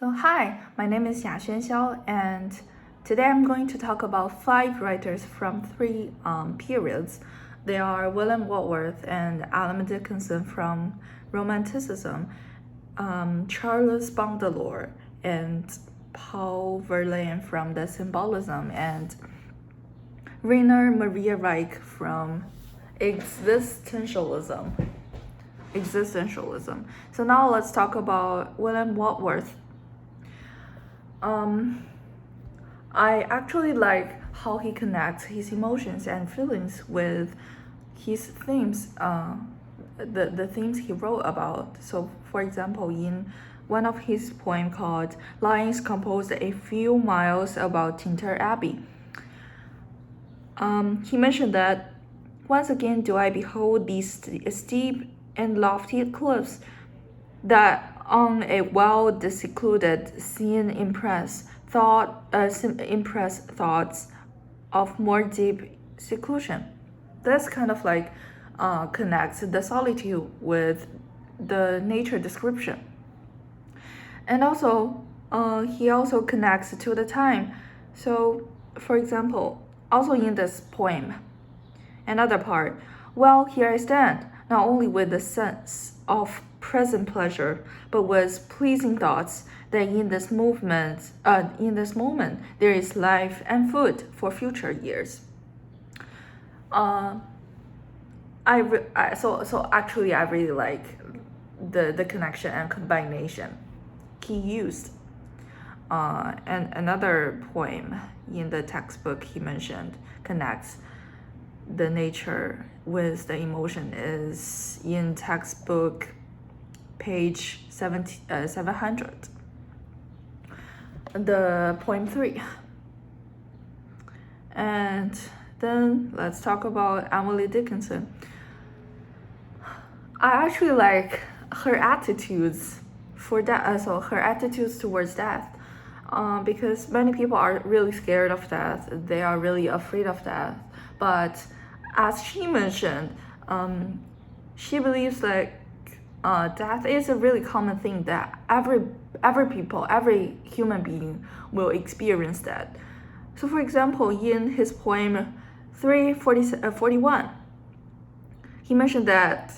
So hi, my name is Xiao, and today I'm going to talk about 5 writers from 3 periods. They are William Wordsworth and Alan Dickinson from Romanticism, Charles Baudelaire and Paul Verlaine from the Symbolism, and Rainer Maria Rilke from Existentialism. So now let's talk about William Wordsworth. I actually like how he connects his emotions and feelings with his themes, the themes he wrote about. So, for example, in one of his poems called Lines Composed a Few Miles About Tintern Abbey, he mentioned that, once again do I behold these steep and lofty cliffs that on a wild, secluded scene impress thoughts of more deep seclusion. This kind of like connects the solitude with the nature description. And also, he also connects to the time. So, for example, also in this poem, another part, well, here I stand, not only with the sense of present pleasure, but with pleasing thoughts that in this moment there is life and food for future years. So actually I really like the connection and combination he used. And another poem in the textbook he mentioned connects the nature with the emotion is in textbook page 700, the poem 3. And then let's talk about Emily Dickinson. I actually like her attitudes for that, so her attitudes towards death, because many people are really scared of death. They are really afraid of death. But as she mentioned, she believes that death is a really common thing that every human being will experience that. So, for example, in his poem 341, he mentioned that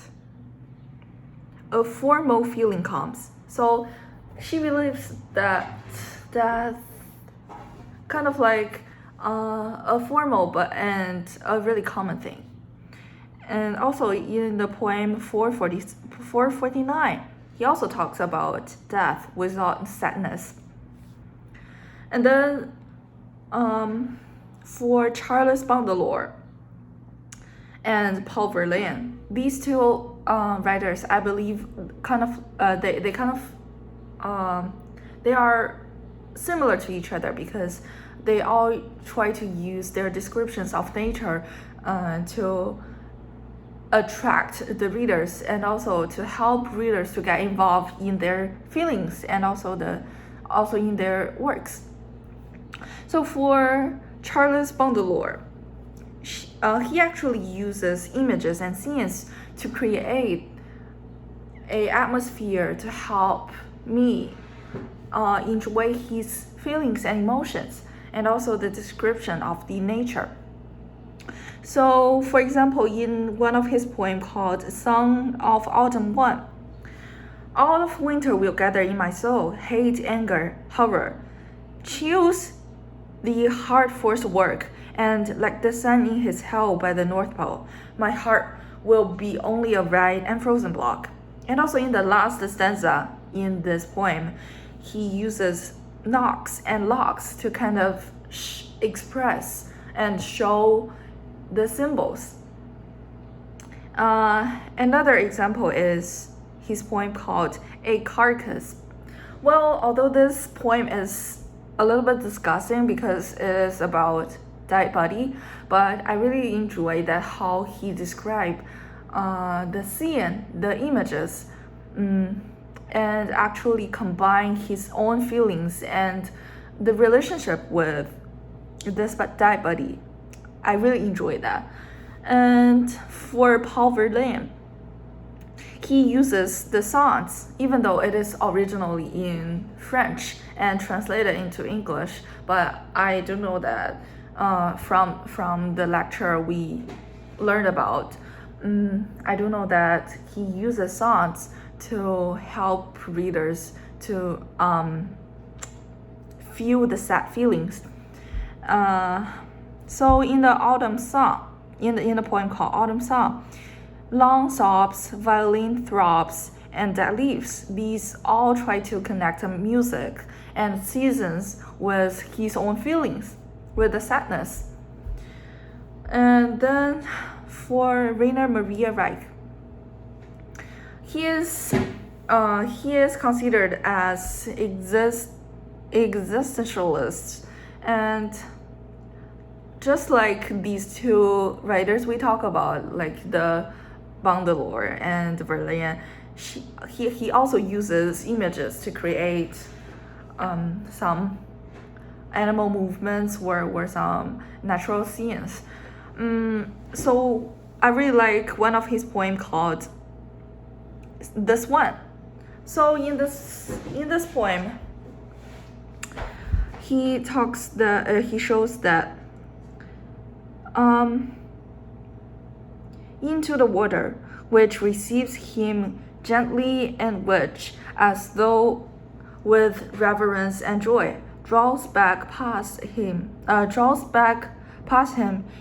a formal feeling comes. So she believes that death kind of like a formal and a really common thing. And also in the poem 449, he also talks about death without sadness. And then for Charles Baudelaire and Paul Verlaine, these two writers, I believe, they are similar to each other because they all try to use their descriptions of nature to attract the readers and also to help readers to get involved in their feelings and also in their works. So for Charles Baudelaire, he actually uses images and scenes to create an atmosphere to help me enjoy his feelings and emotions, and also the description of the nature. So, for example, in one of his poems called Song of Autumn 1, all of winter will gather in my soul, hate, anger, horror, chills the heart force work, and like the sun in his hell by the North Pole, my heart will be only a red and frozen block. And also in the last stanza in this poem, he uses knocks and locks to kind of express and show the symbols. Another example is his poem called A Carcass. Well, although this poem is a little bit disgusting because it is about dead body, but I really enjoy that how he described the scene, the images, and actually combine his own feelings and the relationship with this dead body. I really enjoy that. And for Paul Verlaine, he uses the songs, even though it is originally in French and translated into English. But I do know that from the lecture we learned about, I do know that he uses songs to help readers to feel the sad feelings. So in the autumn song, in the poem called Autumn Song, long sobs, violin throbs, and dead leaves, these all try to connect music and seasons with his own feelings, with the sadness. And then for Rainer Maria Reich, he is considered as existentialist, and just like these two writers we talk about, like the Baudelaire and Verlaine, he also uses images to create some animal movements or some natural scenes. So I really like one of his poems called this one. So in this poem, he shows that into the water, which receives him gently, and which, as though with reverence and joy, draws back past him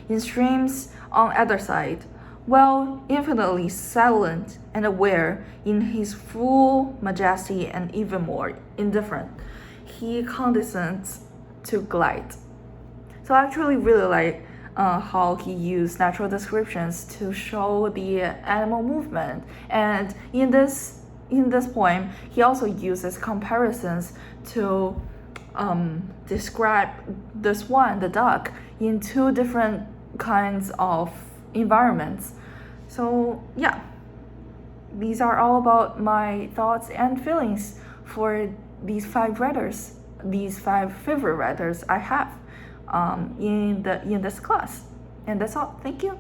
in streams on either side, while infinitely silent and aware in his full majesty, and even more indifferent, he condescends to glide. So I actually really like how he used natural descriptions to show the animal movement. And in this poem, he also uses comparisons to describe the swan, the duck, in two different kinds of environments. So yeah, these are all about my thoughts and feelings for these five favorite writers I have in this class. And that's all. Thank you.